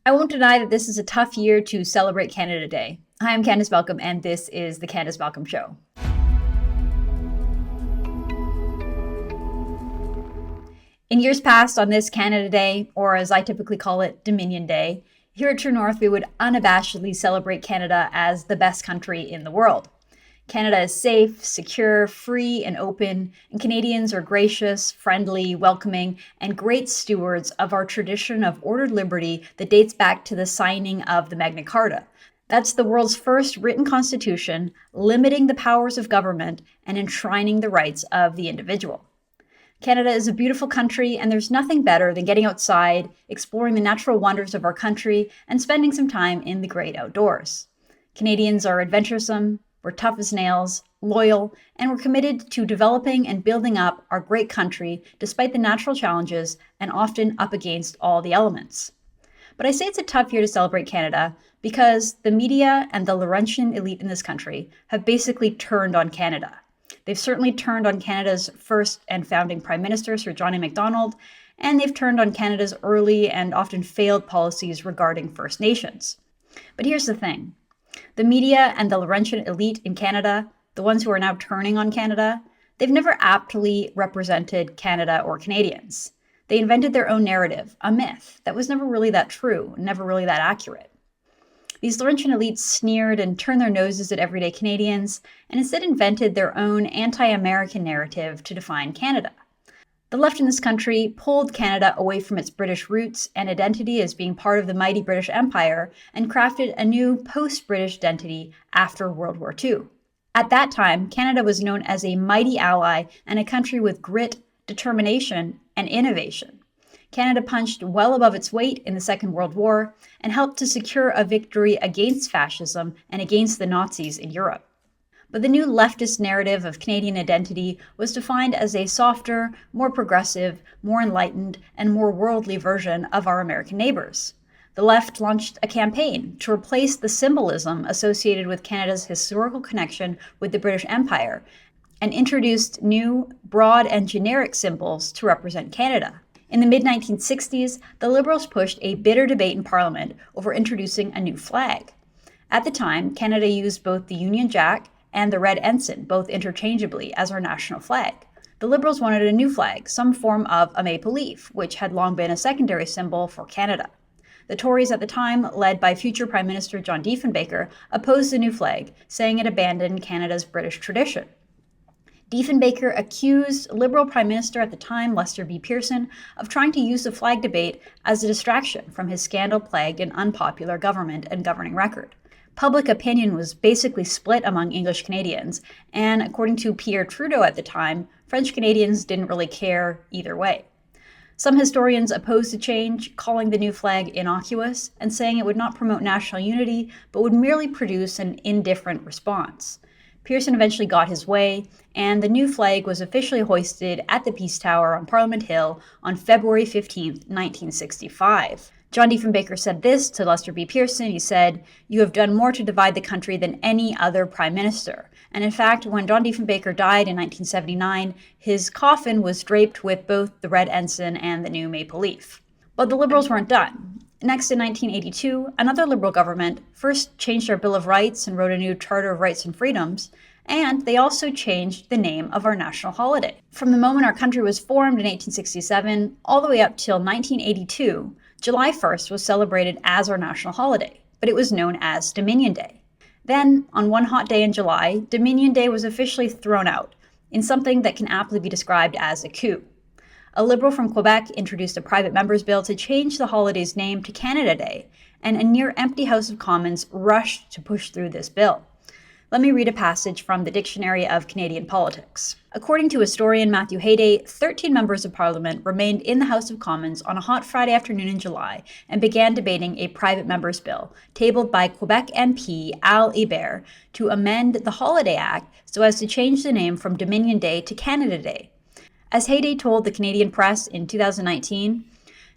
I won't deny that this is a tough year to celebrate Canada Day. Hi, I'm Candice Malcolm, and this is the Candice Malcolm Show. In years past, on this Canada Day, or as I typically call it, Dominion Day, here at True North, we would unabashedly celebrate Canada as the best country in the world. Canada is safe, secure, free, and open, and Canadians are gracious, friendly, welcoming, and great stewards of our tradition of ordered liberty that dates back to the signing of the Magna Carta. That's the world's first written constitution, limiting the powers of government and enshrining the rights of the individual. Canada is a beautiful country, and there's nothing better than getting outside, exploring the natural wonders of our country, and spending some time in the great outdoors. Canadians are adventuresome, we're tough as nails, loyal, and we're committed to developing and building up our great country despite the natural challenges and often up against all the elements. But I say it's a tough year to celebrate Canada because the media and the Laurentian elite in this country have basically turned on Canada. They've certainly turned on Canada's first and founding Prime Minister, Sir John A. Macdonald, and they've turned on Canada's early and often failed policies regarding First Nations. But here's the thing. The media and the Laurentian elite in Canada, the ones who are now turning on Canada, they've never aptly represented Canada or Canadians. They invented their own narrative, a myth, that was never really that true, never really that accurate. These Laurentian elites sneered and turned their noses at everyday Canadians, and instead invented their own anti-American narrative to define Canada. The left in this country pulled Canada away from its British roots and identity as being part of the mighty British Empire and crafted a new post-British identity after World War II. At that time, Canada was known as a mighty ally and a country with grit, determination, and innovation. Canada punched well above its weight in the Second World War and helped to secure a victory against fascism and against the Nazis in Europe. But the new leftist narrative of Canadian identity was defined as a softer, more progressive, more enlightened, and more worldly version of our American neighbors. The left launched a campaign to replace the symbolism associated with Canada's historical connection with the British Empire and introduced new, broad, and generic symbols to represent Canada. In the mid-1960s, the Liberals pushed a bitter debate in Parliament over introducing a new flag. At the time, Canada used both the Union Jack and the Red Ensign, both interchangeably, as our national flag. The Liberals wanted a new flag, some form of a maple leaf, which had long been a secondary symbol for Canada. The Tories at the time, led by future Prime Minister John Diefenbaker, opposed the new flag, saying it abandoned Canada's British tradition. Diefenbaker accused Liberal Prime Minister at the time, Lester B. Pearson, of trying to use the flag debate as a distraction from his scandal-plagued and unpopular government and governing record. Public opinion was basically split among English Canadians, and according to Pierre Trudeau at the time, French Canadians didn't really care either way. Some historians opposed the change, calling the new flag innocuous and saying it would not promote national unity, but would merely produce an indifferent response. Pearson eventually got his way, and the new flag was officially hoisted at the Peace Tower on Parliament Hill on February 15, 1965. John Diefenbaker said this to Lester B. Pearson. He said, "You have done more to divide the country than any other prime minister." And in fact, when John Diefenbaker died in 1979, his coffin was draped with both the Red Ensign and the new maple leaf. But the Liberals weren't done. Next, in 1982, another Liberal government first changed our Bill of Rights and wrote a new Charter of Rights and Freedoms, and they also changed the name of our national holiday. From the moment our country was formed in 1867 all the way up till 1982, July 1st was celebrated as our national holiday, but it was known as Dominion Day. Then, on one hot day in July, Dominion Day was officially thrown out in something that can aptly be described as a coup. A Liberal from Quebec introduced a private member's bill to change the holiday's name to Canada Day, and a near-empty House of Commons rushed to push through this bill. Let me read a passage from the Dictionary of Canadian Politics. According to historian Matthew Hayday, 13 members of Parliament remained in the House of Commons on a hot Friday afternoon in July and began debating a private member's bill, tabled by Quebec MP Al Hebert, to amend the Holiday Act so as to change the name from Dominion Day to Canada Day. As Hayday told the Canadian Press in 2019,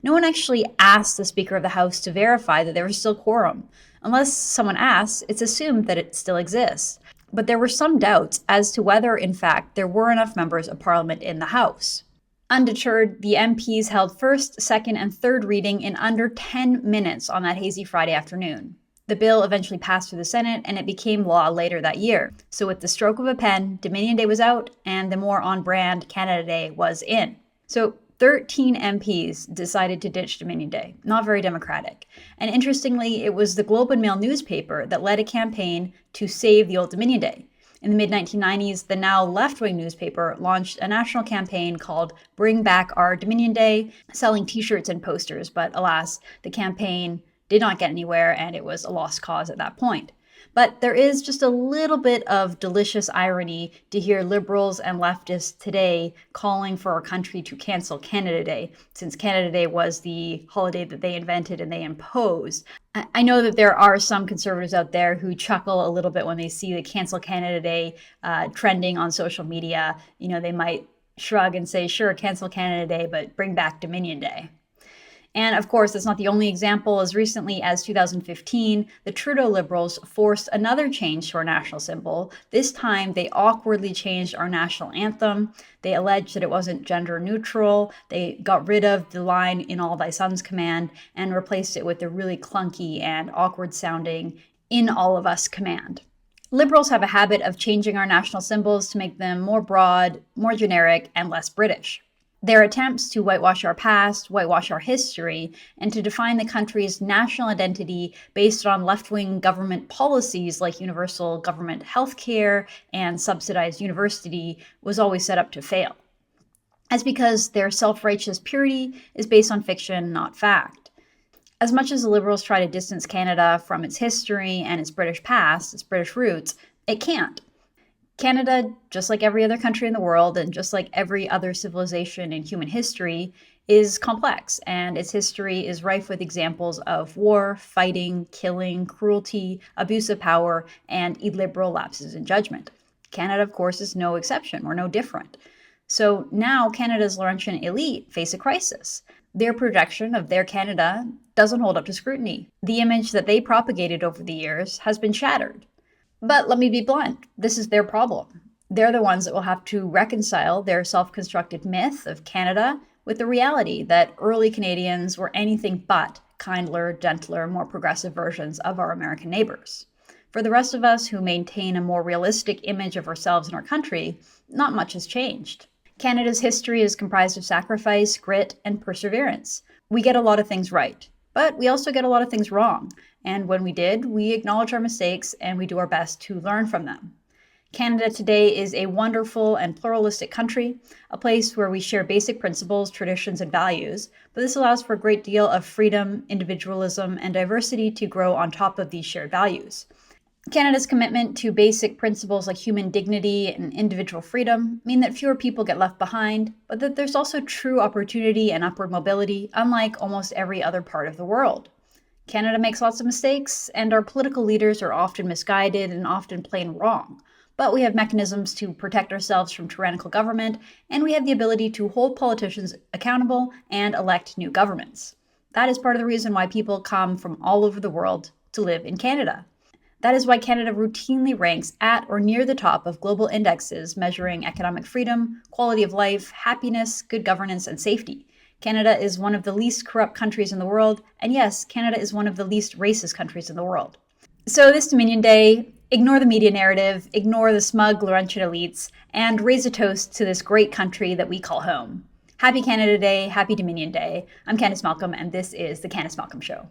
no one actually asked the Speaker of the House to verify that there was still quorum. Unless someone asks, it's assumed that it still exists. But there were some doubts as to whether, in fact, there were enough members of Parliament in the House. Undeterred, the MPs held first, second, and third reading in under 10 minutes on that hazy Friday afternoon. The bill eventually passed through the Senate, and it became law later that year. So with the stroke of a pen, Dominion Day was out, and the more on-brand Canada Day was in. So 13 MPs decided to ditch Dominion Day. Not very democratic. And interestingly, it was the Globe and Mail newspaper that led a campaign to save the old Dominion Day. In the mid-1990s, the now left-wing newspaper launched a national campaign called Bring Back Our Dominion Day, selling t-shirts and posters, but alas, the campaign did not get anywhere and it was a lost cause at that point. But there is just a little bit of delicious irony to hear liberals and leftists today calling for our country to cancel Canada Day, since Canada Day was the holiday that they invented and they imposed. I know that there are some conservatives out there who chuckle a little bit when they see the cancel Canada Day trending on social media. You know, they might shrug and say, sure, cancel Canada Day, but bring back Dominion Day. And of course, that's not the only example. As recently as 2015, the Trudeau Liberals forced another change to our national symbol. This time, they awkwardly changed our national anthem. They alleged that it wasn't gender neutral. They got rid of the line "In All Thy Sons" command and replaced it with the really clunky and awkward sounding "In All of Us" command. Liberals have a habit of changing our national symbols to make them more broad, more generic, and less British. Their attempts to whitewash our past, whitewash our history, and to define the country's national identity based on left-wing government policies like universal government health care and subsidized university was always set up to fail. That's because their self-righteous purity is based on fiction, not fact. As much as the Liberals try to distance Canada from its history and its British past, its British roots, it can't. Canada, just like every other country in the world and just like every other civilization in human history, is complex, and its history is rife with examples of war, fighting, killing, cruelty, abuse of power, and illiberal lapses in judgment. Canada, of course, is no exception. We're no different. So now Canada's Laurentian elite face a crisis. Their projection of their Canada doesn't hold up to scrutiny. The image that they propagated over the years has been shattered. But let me be blunt, this is their problem. They're the ones that will have to reconcile their self-constructed myth of Canada with the reality that early Canadians were anything but kinder, gentler, more progressive versions of our American neighbors. For the rest of us who maintain a more realistic image of ourselves and our country, not much has changed. Canada's history is comprised of sacrifice, grit, and perseverance. We get a lot of things right, but we also get a lot of things wrong. And when we did, we acknowledge our mistakes and we do our best to learn from them. Canada today is a wonderful and pluralistic country, a place where we share basic principles, traditions, and values, but this allows for a great deal of freedom, individualism, and diversity to grow on top of these shared values. Canada's commitment to basic principles like human dignity and individual freedom mean that fewer people get left behind, but that there's also true opportunity and upward mobility, unlike almost every other part of the world. Canada makes lots of mistakes, and our political leaders are often misguided and often plain wrong. But we have mechanisms to protect ourselves from tyrannical government, and we have the ability to hold politicians accountable and elect new governments. That is part of the reason why people come from all over the world to live in Canada. That is why Canada routinely ranks at or near the top of global indexes measuring economic freedom, quality of life, happiness, good governance, and safety. Canada is one of the least corrupt countries in the world, and yes, Canada is one of the least racist countries in the world. So this Dominion Day, ignore the media narrative, ignore the smug Laurentian elites, and raise a toast to this great country that we call home. Happy Canada Day, happy Dominion Day. I'm Candice Malcolm, and this is The Candice Malcolm Show.